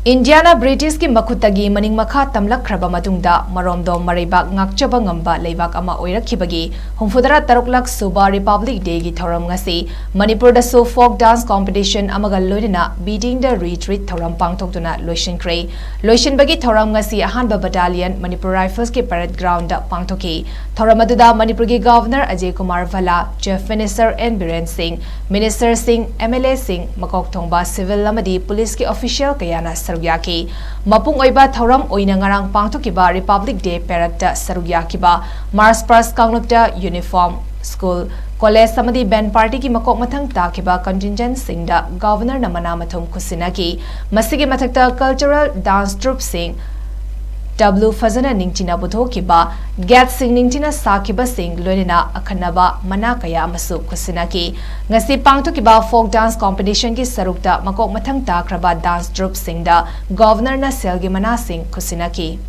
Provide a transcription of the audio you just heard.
Indiana British ki makutagi maning makha tamlakraba matungda maromdom maribak ngakchaba ngamba leibak ama oirakhibagi humfudara taruklak Suba Republic Day gi thoram ngasi Manipurdasu folk dance competition amaga loidina beating the retreat Thouram Pangthoktuna loisinbagi thoram ngasi ahanba battalion Manipur Rifles ki parade ground da pangthoki thoram aduda Manipur gi governor Ajay Kumar Vala, Chief Minister N Biren Singh, Minister Singh, MLA Singh, makok thongba civil lamadi police ki official kayana Saruyaki Mapung Oiba Thouram Oina ngarang pangthokiba Republic Day parade da Saruyakiba Mars Pras Kanglupta uniform school college samadi band party ki makok mathang takiba contingent singda governor namana mathum khusinaki masigi mathakta cultural dance troupe sing W Fazana Ningtina Buthokiba, Gat Sing Ningtina Sakiba Sing, Loina Akanaba, Manakaya Masu Kusinaki, Ngasi Pangthokiba folk dance competition ki Sarukta, Makok Matang Takraba dance troupe singda, Governor na Selgi Manasing Kusinaki.